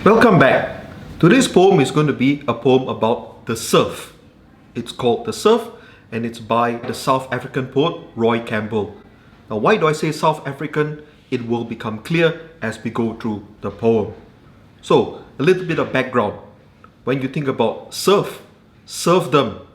Welcome back. Today's poem is going to be a poem about the serf. It's called The Serf and it's by the South African poet Roy Campbell. Now, why do I say South African? It will become clear as we go through the poem. So, a little bit of background. When you think about serfdom,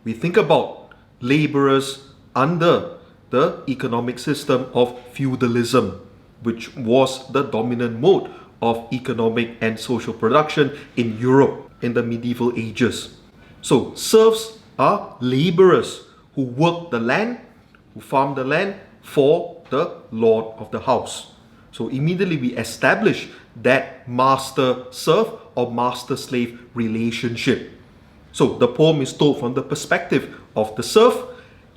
we think about laborers under the economic system of feudalism, which was the dominant mode of economic and social production in Europe in the medieval ages. So serfs are laborers who work the land, who farm the land for the lord of the house. So immediately we establish that master-serf or master-slave relationship. So the poem is told from the perspective of the serf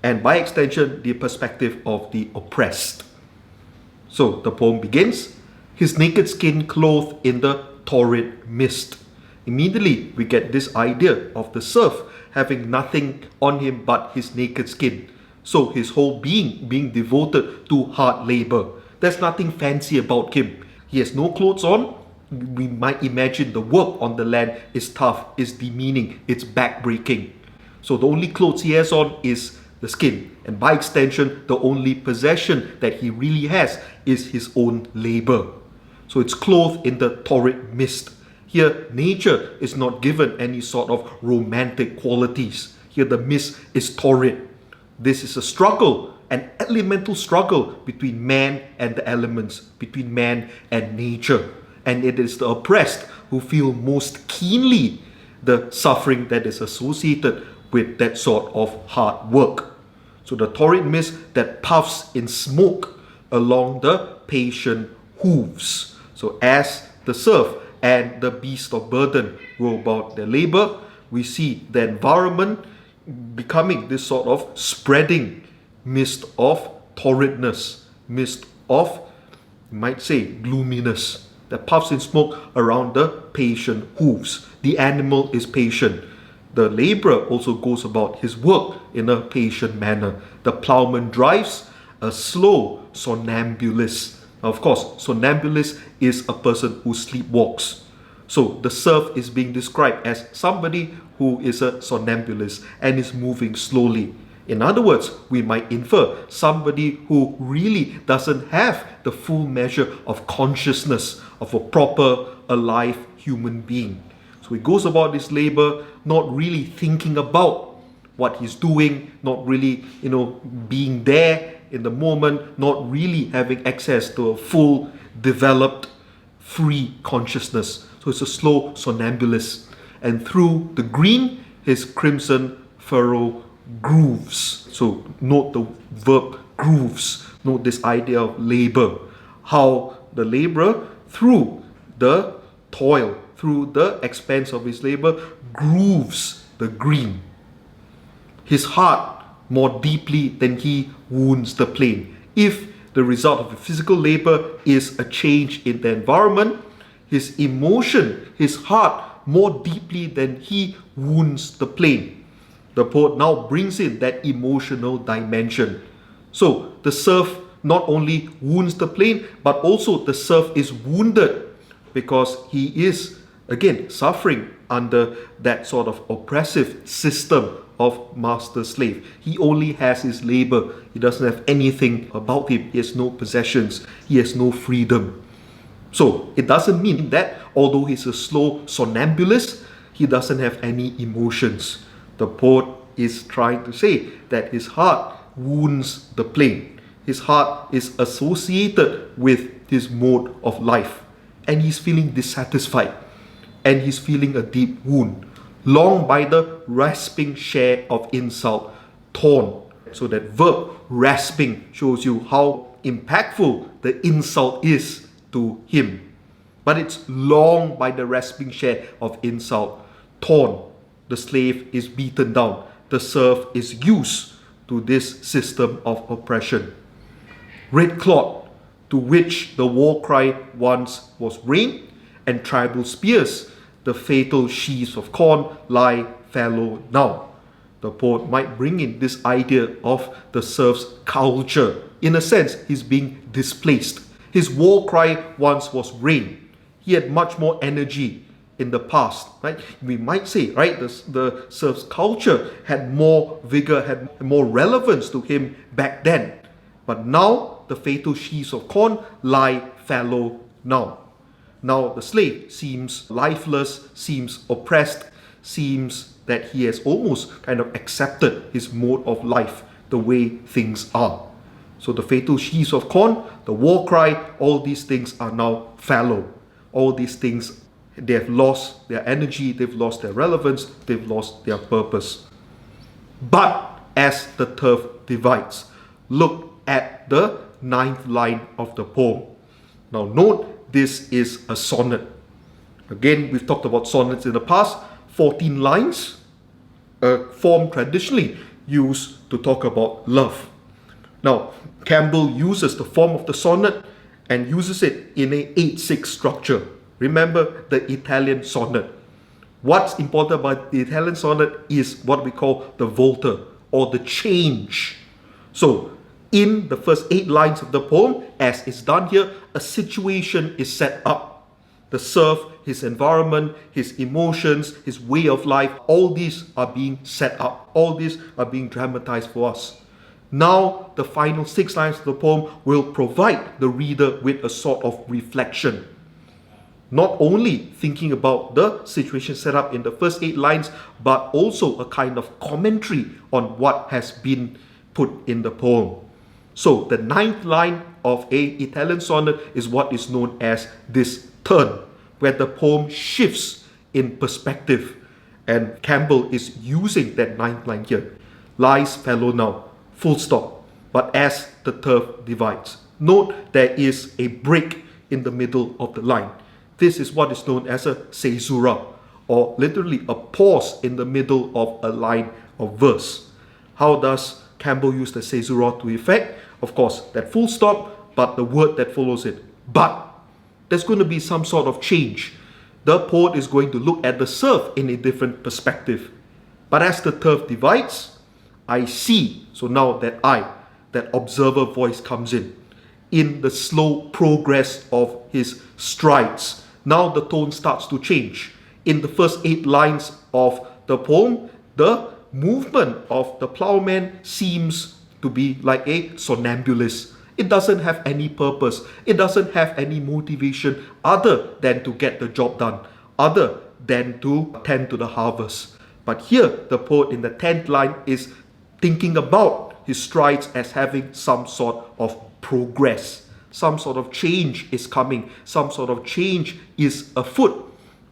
and by extension the perspective of the oppressed. So the poem begins, his naked skin clothed in the torrid mist. Immediately we get this idea of the serf having nothing on him but his naked skin. So his whole being devoted to hard labor. There's nothing fancy about him. He has no clothes on. We might imagine the work on the land is tough, is demeaning, it's backbreaking. So the only clothes he has on is the skin, and by extension the only possession that he really has is his own labor. So it's clothed in the torrid mist. Here nature is not given any sort of romantic qualities. Here the mist is torrid. This is a struggle, an elemental struggle between man and the elements, between man and nature. And it is the oppressed who feel most keenly the suffering that is associated with that sort of hard work. So the torrid mist that puffs in smoke along the patient hooves. So as the serf and the beast of burden go about their labor, we see the environment becoming this sort of spreading mist of torridness, mist of, you might say, gloominess that puffs in smoke around the patient hooves. The animal is patient. The laborer also goes about his work in a patient manner. The plowman drives a slow somnambulist. Now, of course, somnambulist is a person who sleepwalks. So the serf is being described as somebody who is a somnambulist and is moving slowly. In other words, we might infer somebody who really doesn't have the full measure of consciousness of a proper, alive human being. So he goes about his labor not really thinking about what he's doing, not really, being there in the moment, not really having access to a full, developed, free consciousness. So it's a slow somnambulist. And through the green, his crimson furrow grooves. So note the verb grooves. Note this idea of labor. How the laborer, through the toil, through the expense of his labor, grooves the green. His heart more deeply than he wounds the plain. If the result of the physical labor is a change in the environment, his emotion, his heart, more deeply than he wounds the plain. The poet now brings in that emotional dimension. So the serf not only wounds the plain, but also the serf is wounded because he is, again, suffering under that sort of oppressive system of master-slave. He only has his labor. He doesn't have anything about him. He has no possessions. He has no freedom. So it doesn't mean that although he's a slow somnambulist, he doesn't have any emotions. The poet is trying to say that his heart wounds the plain. His heart is associated with his mode of life. And he's feeling dissatisfied. And he's feeling a deep wound. Long by the rasping share of insult, torn. So that verb, rasping, shows you how impactful the insult is to him. But it's long by the rasping share of insult, torn. The slave is beaten down. The serf is used to this system of oppression. Red cloth, to which the war cry once was rain, and tribal spears, the fatal sheaves of corn, lie fallow now. The poet might bring in this idea of the serf's culture. In a sense, he's being displaced. His war cry once was rain. He had much more energy in the past, right? We might say, right, the serf's culture had more vigor, had more relevance to him back then. But now, the fatal sheaves of corn lie fallow now. Now the slave seems lifeless, seems oppressed, seems that he has almost kind of accepted his mode of life, the way things are. So the fatal sheaves of corn, the war cry, all these things are now fallow. All these things, they have lost their energy, they've lost their relevance, they've lost their purpose. But as the turf divides, look at the 9th line of the poem. Now note, this is a sonnet. Again, we've talked about sonnets in the past. 14 lines, a form traditionally used to talk about love. Now, Campbell uses the form of the sonnet and uses it in a 8-6 structure. Remember the Italian sonnet. What's important about the Italian sonnet is what we call the volta, or the change. So, in the first 8 lines of the poem, as is done here, a situation is set up. The serf, his environment, his emotions, his way of life, all these are being set up. All these are being dramatized for us. Now, the final 6 lines of the poem will provide the reader with a sort of reflection. Not only thinking about the situation set up in the first 8 lines, but also a kind of commentary on what has been put in the poem. So the 9th line of a Italian sonnet is what is known as this turn, where the poem shifts in perspective. And Campbell is using that 9th line here. Lies fallow now, full stop. But as the turf divides. Note there is a break in the middle of the line. This is what is known as a Caesura, or literally a pause in the middle of a line of verse. How does Campbell use the Caesura to effect? Of course, that full stop, but the word that follows it. But there's going to be some sort of change. The poet is going to look at the serf in a different perspective. But as the turf divides, I see. So now that observer voice comes in the slow progress of his strides. Now the tone starts to change. In the first 8 lines of the poem, the movement of the plowman seems to be like a somnambulist. It doesn't have any purpose. It doesn't have any motivation other than to get the job done, other than to tend to the harvest. But here, the poet in the 10th line is thinking about his strides as having some sort of progress. Some sort of change is coming. Some sort of change is afoot.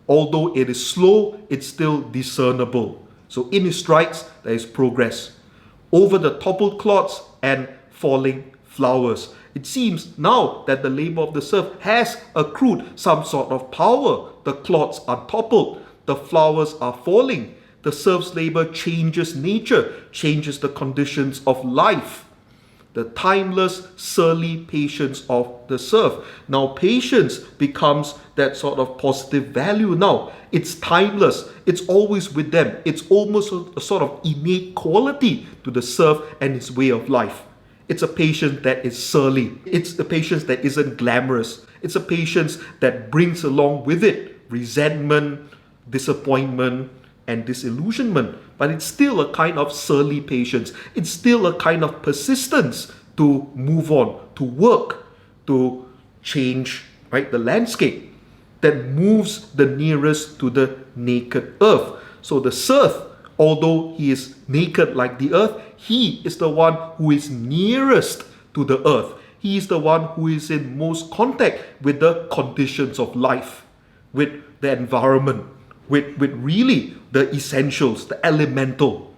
Although it is slow, it's still discernible. So in his strides, there is progress. Over the toppled clods and falling flowers. It seems now that the labor of the serf has accrued some sort of power. The clods are toppled. The flowers are falling. The serf's labor changes nature, changes the conditions of life. The timeless, surly patience of the serf. Now patience becomes that sort of positive value now. It's timeless. It's always with them. It's almost a sort of innate quality to the serf and his way of life. It's a patience that is surly. It's a patience that isn't glamorous. It's a patience that brings along with it resentment, disappointment, and disillusionment. But it's still a kind of surly patience. It's still a kind of persistence to move on, to work, to change, right, the landscape that moves the nearest to the naked earth. So the serf, although he is naked like the earth, he is the one who is nearest to the earth. He is the one who is in most contact with the conditions of life, with the environment, with really the essentials, the elemental.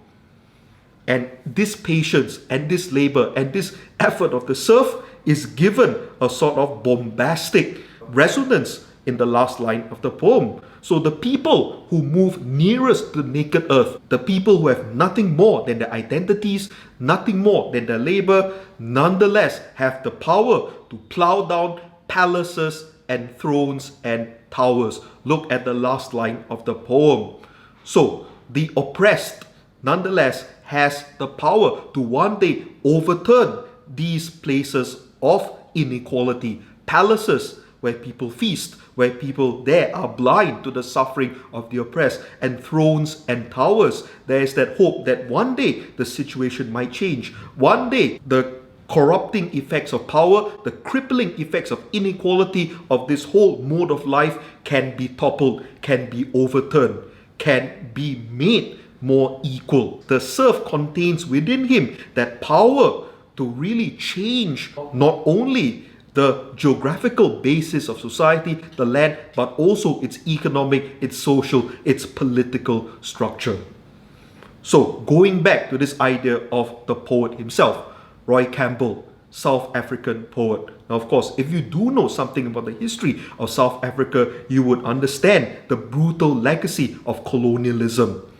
And this patience and this labor and this effort of the serf is given a sort of bombastic resonance in the last line of the poem. So the people who move nearest to the naked earth, the people who have nothing more than their identities, nothing more than their labor, nonetheless have the power to plow down palaces and thrones and towers. Look at the last line of the poem. So the oppressed nonetheless has the power to one day overturn these places of inequality, palaces where people feast, where people there are blind to the suffering of the oppressed, and thrones and towers. There is that hope that one day the situation might change. One day the corrupting effects of power, the crippling effects of inequality of this whole mode of life can be toppled, can be overturned, can be made more equal. The serf contains within him that power to really change not only the geographical basis of society, the land, but also its economic, its social, its political structure. So going back to this idea of the poet himself, Roy Campbell, South African poet. Now, of course, if you do know something about the history of South Africa, you would understand the brutal legacy of colonialism.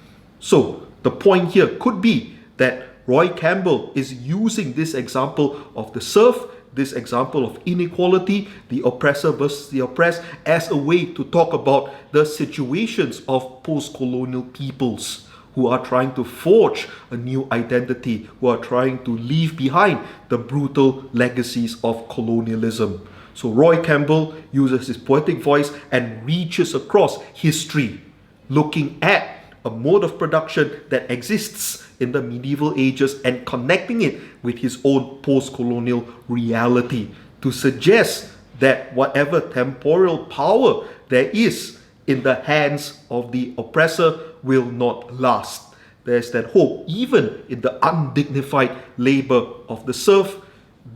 So the point here could be that Roy Campbell is using this example of the serf, this example of inequality, the oppressor versus the oppressed, as a way to talk about the situations of post-colonial peoples who are trying to forge a new identity, who are trying to leave behind the brutal legacies of colonialism. So Roy Campbell uses his poetic voice and reaches across history, looking at a mode of production that exists in the medieval ages and connecting it with his own post-colonial reality to suggest that whatever temporal power there is in the hands of the oppressor will not last. There's that hope, even in the undignified labor of the serf,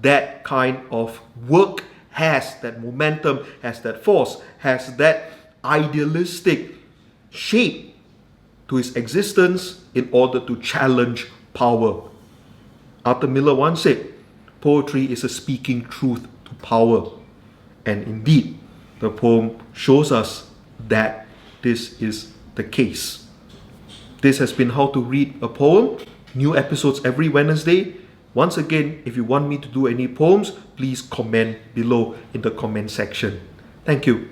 that kind of work has that momentum, has that force, has that idealistic shape to his existence in order to challenge power. Arthur Miller once said, poetry is a speaking truth to power. And indeed, the poem shows us that this is the case. This has been How to Read a Poem. New episodes every Wednesday. Once again, if you want me to do any poems, please comment below in the comment section. Thank you.